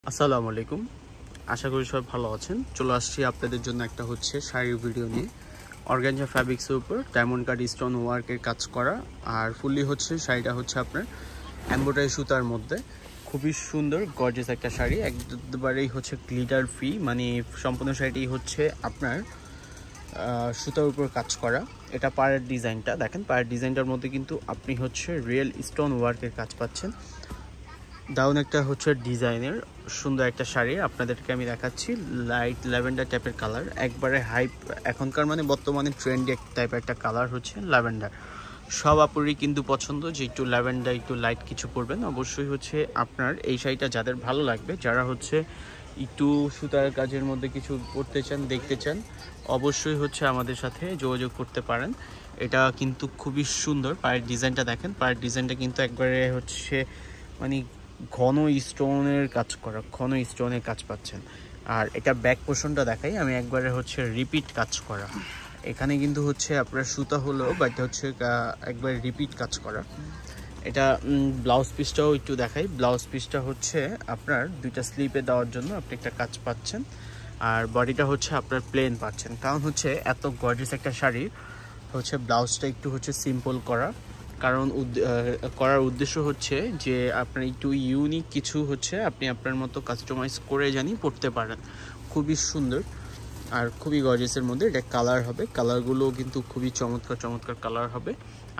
আসসালামু আলাইকুম। আশা করি সবাই ভালো আছেন। চলে আসছি আপনাদের জন্য একটা হচ্ছে শাড়ির ভিডিও নিয়ে। অর্গানজা ফ্যাব্রিক্সের উপর ডায়মন্ড কাট স্টোন ওয়ার্কের কাজ করা, আর ফুললি হচ্ছে শাড়িটা হচ্ছে আপনার এমব্রয়ডারি সুতার মধ্যে। খুবই সুন্দর গর্জিয়াস একটা শাড়ি, একবারেই হচ্ছে গ্লিটার ফ্রি, মানে সম্পূর্ণ শাড়িটি হচ্ছে আপনার সুতার উপর কাজ করা। এটা পাড়ের ডিজাইনটা দেখেন, পাড়ের ডিজাইনটার মধ্যে কিন্তু আপনি হচ্ছে রিয়েল স্টোন ওয়ার্কের কাজ পাচ্ছেন। দারুণ একটা হচ্ছে ডিজাইনের সুন্দর একটা শাড়ি আপনাদেরকে আমি দেখাচ্ছি। লাইট ল্যাভেন্ডার টাইপের কালার, একবারে হাইপ, এখনকার মানে বর্তমানে ট্রেন্ডি টাইপের একটা কালার হচ্ছে ল্যাভেন্ডার। সব আপুরই কিন্তু পছন্দ যে একটু ল্যাভেন্ডার একটু লাইট কিছু পরবেন। অবশ্যই হচ্ছে আপনার এই শাড়িটা যাদের ভালো লাগবে, যারা হচ্ছে একটু সুতার কাজের মধ্যে কিছু পড়তে চান, দেখতে চান, অবশ্যই হচ্ছে আমাদের সাথে যোগাযোগ করতে পারেন। এটা কিন্তু খুবই সুন্দর। পায়ের ডিজাইনটা দেখেন, পায়ের ডিজাইনটা কিন্তু একবারে হচ্ছে মানে ঘন স্টোনের কাজ করা, ঘন স্টোনের কাজ পাচ্ছেন। আর এটা ব্যাক পোর্শনটা দেখাই আমি, একবারে হচ্ছে রিপিট কাজ করা। এখানে কিন্তু হচ্ছে আপনার সুতা হলো, বাট হচ্ছে একবার রিপিট কাজ করা। এটা ব্লাউজ পিসটাও একটু দেখাই। ব্লাউজ পিসটা হচ্ছে আপনার দুইটা স্লিপে দেওয়ার জন্য আপনি একটা কাজ পাচ্ছেন, আর বডিটা হচ্ছে আপনার প্লেন পাচ্ছেন। কারণ হচ্ছে এত গর্জিয়াস একটা শাড়ি হচ্ছে ব্লাউজটা একটু হচ্ছে সিম্পল করা, কারণ করার উদ্দেশ্য হচ্ছে যে আপনার একটু ইউনিক কিছু হচ্ছে আপনি আপনার মতো কাস্টমাইজ করে জানি পড়তে পারেন। খুবই সুন্দর আর খুবই গর্জিয়াসের মধ্যে এটা কালার হবে। কালারগুলো কিন্তু খুবই চমৎকার চমৎকার কালার হবে।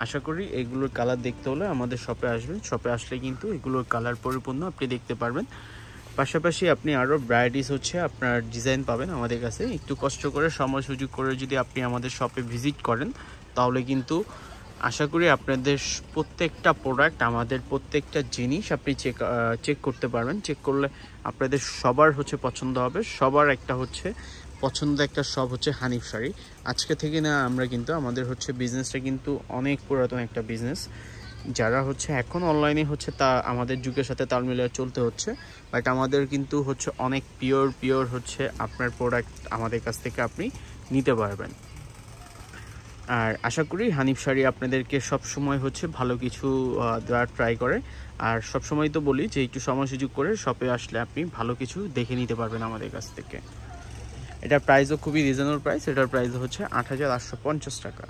আশা করি এইগুলোর কালার দেখতে হলে আমাদের শপে আসবেন। শপে আসলে কিন্তু এগুলোর কালার পরিপূর্ণ আপনি দেখতে পারবেন। পাশাপাশি আপনি আরও ভ্যারাইটিস হচ্ছে আপনার ডিজাইন পাবেন আমাদের কাছে। একটু কষ্ট করে সময় সুযোগ করে যদি আপনি আমাদের শপে ভিজিট করেন, তাহলে কিন্তু আশা করি আপনাদের প্রত্যেকটা প্রোডাক্ট, আমাদের প্রত্যেকটা জিনিস আপনি চেক করতে পারবেন। চেক করলে আপনাদের সবার হচ্ছে পছন্দ হবে। সবার একটা হচ্ছে পছন্দ একটা সব হচ্ছে হানিফ শাড়ি। আজকে থেকে না, আমরা কিন্তু আমাদের হচ্ছে বিজনেসটা কিন্তু অনেক পুরাতন একটা বিজনেস। যারা হচ্ছে এখন অনলাইনে হচ্ছে তা আমাদের যুগের সাথে তাল মিলিয়ে চলতে হচ্ছে, বাট আমাদের কিন্তু হচ্ছে অনেক পিওর হচ্ছে আপনার প্রোডাক্ট আমাদের কাছ থেকে আপনি নিতে পারবেন। আর আশা করি হানিফ শাড়ি আপনাদেরকে সব সময় হচ্ছে ভালো কিছু দেওয়ার ট্রাই করে। আর সব সময় তো বলি যে একটু সময় সুযোগ করে শপে আসলে আপনি ভালো কিছু দেখে নিতে পারবেন আমাদের কাছ থেকে। এটার প্রাইসও খুবই রিজনেবল প্রাইস। এটার প্রাইস হচ্ছে ৮,৮৫০ টাকা।